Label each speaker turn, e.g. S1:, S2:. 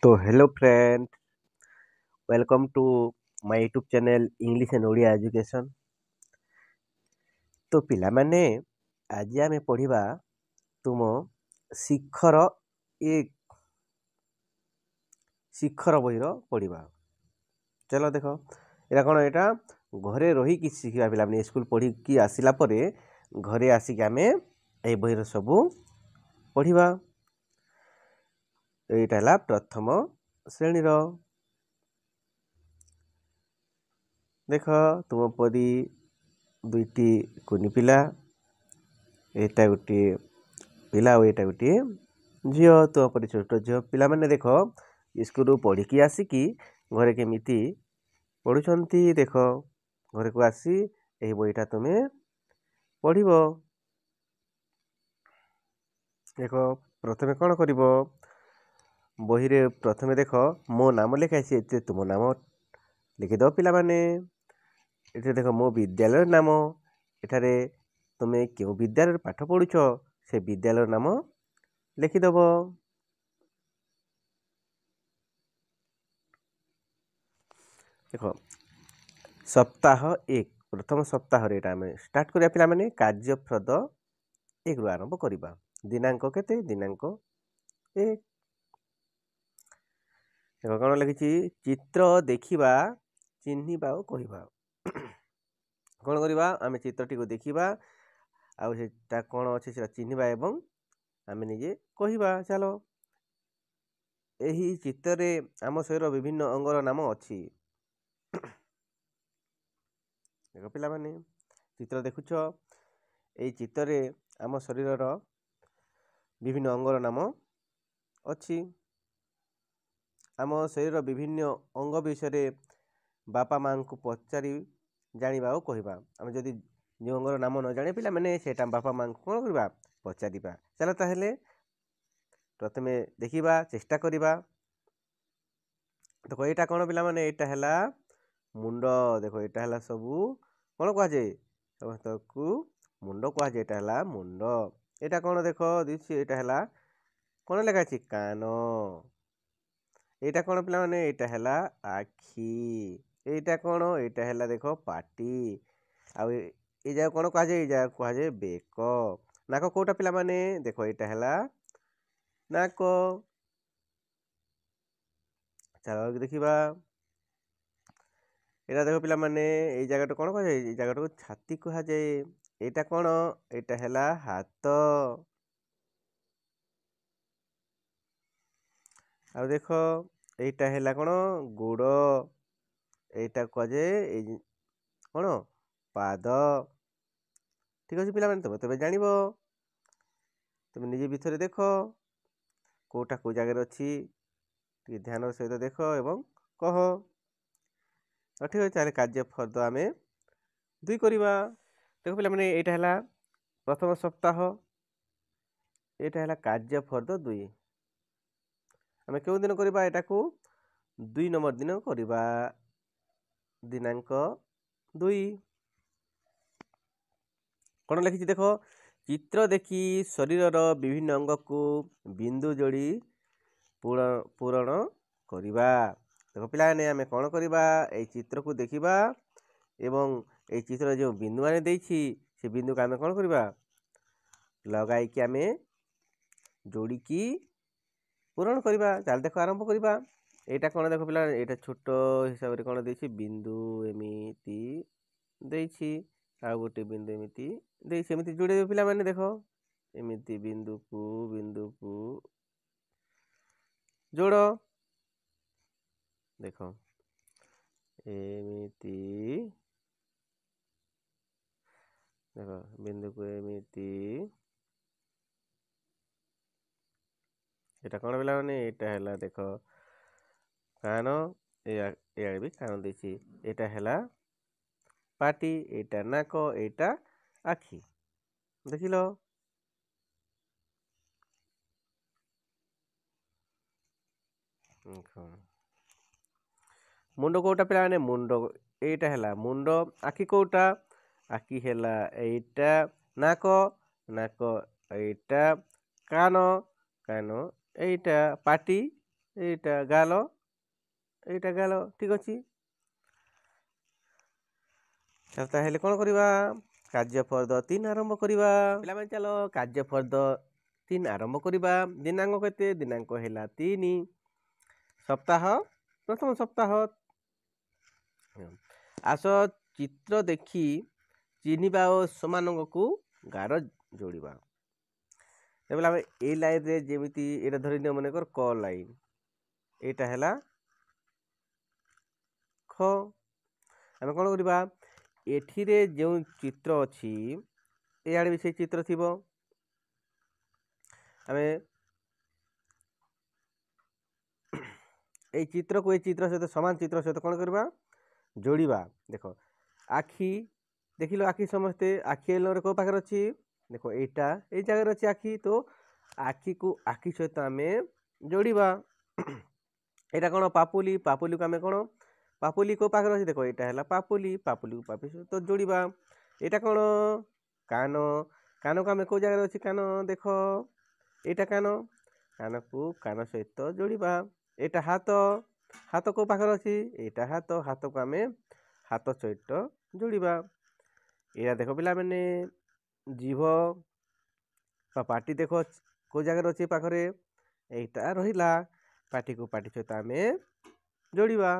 S1: तो hello friend, welcome to my YouTube channel English and Odia education. तो पिलामाने आज आमे पढ़िबा तुम शिखर एक शिखर बहिर पढ़िबा। चलो देखो एटा कोन एटा घरे रही कि शिखिबा पिलामाने स्कूल पढ़ी कि आसिला परे घरे आसिक आमे ए बहिर सबू पढ़िबा। एटा हला प्रथम श्रेणीर। देख तुम परी दुईटी कुनी पिला, एटा गोटे पिला और एटा गोटे झील। तुम परी छोट झील पिला माने देख स्कूल पढ़ी कि आसिकी घरे केमिति पढ़ुछंती। देख घर को आसी यही बहीटा तुम्हें पढ़। देख प्रथमे कौन कर बही रे प्रथमे देख मो नाम लिखाई ये तुम नाम लिखिद पिला माने। ये देख मो विद्यालय नाम एठारे तुम्हें क्यों विद्यालय पाठ पढ़ुछ से विद्यालय नाम लिखिदब। देख सप्ताह एक प्रथम सप्ताह रे स्टार्ट करिया पिला माने कार्यप्रद एक रु आरंभ करिबा। दिनांक केते दिनांक एक। देखो कौन लिखी चित्र देखिबा चिन्हिबा और कहिबा। कौन करिबा आमे चित्रटी को देखिबा आउ सेटा कौन अछि सेटा चिन्हिबा एवं आमे निजे कहिबा। चलो एही चित्र रे आम शरीर विभिन्न अंगर नाम अछि। देखो पिला माने चित्र देखुछ एही चित्र रे आम शरीर विभिन्न अंगर नाम अछि। आम शरीर विभिन्न अंग विषय बापा माँ को पचारि जानिबा और कहिबा। आम जदि जो अंगर नाम न जाने पिला माने सेटा बापा माँ को कौन करबा पचारिबा। चलो ताहेले प्रथमे देखिबा चेष्टा करिबा। देखो एटा कौन पिला माने एटा हला मुंड। देखो एटा हला सबू कौन कह जाए समस्त को मुंड कह जाए। एटा हला मुंड। एटा कौन देखो दिछि एटा हला कौन लिखा अछि कान। एटा कौन पिला माने एटा हला आखि। एटा कौन एटा हला देखो पाटी। आ ए जा कौन कह जाए ए जा कह जाए बेक। नाक कोटा पिला माने देखो एटा हला नाक। चलो देखिबा एटा देखो पिला माने ए जगह कौन कह जाए ए जगह को छाती कह जाए। एटा कौन एटा हला हाथ। आ देखो एटा हला कौन गोड़। एटा कह जाए कौन पाद। ठीक अच्छे पिला तुम तब जान तुम निजे भितर देख कोटा को जगह अच्छी ध्यान सहित देख एवं कह। ठीक अच्छे ताले कार्य फर्द आम दुई करवा। देख पिला माने एटा हला प्रथम सप्ताह एटा हला कार्य फर्द दुई। आम क्यों दिन करवा एटा को 2 नंबर दिन करवा। दिनांक 2 कौन लिखी देख चित्र देखी शरीर विभिन्न अंग को बिंदु जोड़ी पूरण करवा। देखो पिला आम कौन करवा ए चित्र को देखिबा एवं ए चित्र जो बिंदु माने देछि से बिंदु को आम कौन करवा लगाई कि आम जोड़ी की पूरण करवा। चल देखो आरंभ करवा। एटा कौन देखो पिला एटा छोट हिसाब रे कौन देछि बिंदु एमिति देछि आ गोटे बिंदु एमिति देछि एमिति जोड़े पिला माने देखो एमिति बिंदु को जोड़। देखो एमिति देखो बिंदु को एमिति एटा कौन पिला माने एटा हला देखो कान ए भी कान देछि। एटा हला पाटी एटा नाक एटा आखि। देखिल मुंड कोटा पिला माने मुंड एटा हला मुंड। आखि कोटा आखि हला एटा नाक नाक एटा कान कान एटा पाटी ଏଇଟା ଗାଲ, ଏଇଟା ଗାଲ, ଠିକ ଅଛି। ତାହେଲେ କ'ଣ କରିବା? କାର୍ଯ୍ୟ ଫର୍ଦ୍ଦ 3 ଆରମ୍ଭ କରିବା। ପିଲାମାନେ ଚାଲ କାର୍ଯ୍ୟ ଫର୍ଦ୍ଦ 3 ଆରମ୍ଭ କରିବା। ଦିନାଙ୍କ କେତେ? ଦିନାଙ୍କ ହେଲା 3। ସପ୍ତାହ, ପ୍ରଥମ ସପ୍ତାହ। ଆସ ଚିତ୍ର ଦେଖି ଚିହ୍ନିବା ଓ ସେମାନଙ୍କୁ ଗାର ଯୋଡ଼ିବା। ଏବେ ଆମେ ଏଇ ଲାଇନରେ ଯେମିତି ଏଇଟା ଧରିନିଅ ମନେକର କ ଲାଇନ୍, ଏଇଟା ହେଲା ଖ। ଆମେ କ'ଣ କରିବା? ଏଠିରେ ଯେଉଁ ଚିତ୍ର ଅଛି ଏଇଆଡ଼େ ବି ସେଇ ଚିତ୍ର ଥିବ। ଆମେ ଏଇ ଚିତ୍ରକୁ ଏଇ ଚିତ୍ର ସହିତ ସମାନ ଚିତ୍ର ସହିତ କ'ଣ କରିବା? ଯୋଡ଼ିବା। ଦେଖ ଆଖି, ଦେଖିଲ ଆଖି ସମସ୍ତେ, ଆଖି ଏଲରେ କେଉଁ ପାଖରେ ଅଛି? ଦେଖ ଏଇଟା ଏଇ ଜାଗାରେ ଅଛି ଆଖି, ତ ଆଖିକୁ ଆଖି ସହିତ ଆମେ ଯୋଡ଼ିବା। ଏଇଟା କ'ଣ? ପାପୁଲି, ପାପୁଲିକୁ ଆମେ କ'ଣ? ପାପୁଲି କେଉଁ ପାଖରେ ଅଛି? ଦେଖ ଏଇଟା ହେଲା ପାପୁଲି, ପାପୁଲିକୁ ପାପୁଲି ସହିତ ଯୋଡ଼ିବା। ଏଇଟା କ'ଣ? କାନ, କାନକୁ ଆମେ କେଉଁ ଜାଗାରେ ଅଛି କାନ? ଦେଖ ଏଇଟା କାନ, କାନକୁ କାନ ସହିତ ଯୋଡ଼ିବା। ଏଇଟା ହାତ, ହାତ କେଉଁ ପାଖରେ ଅଛି? ଏଇଟା ହାତ, ହାତକୁ ଆମେ ହାତ ସହିତ ଯୋଡ଼ିବା। ଏଇଟା ଦେଖ ପିଲାମାନେ ଜିଭ ବା ପାଟି, ଦେଖ କେଉଁ ଜାଗାରେ ଅଛି ପାଖରେ? ଏଇଟା ରହିଲା। ପାଟିକୁ ପାଟି ସହିତ ଆମେ ଯୋଡ଼ିବା।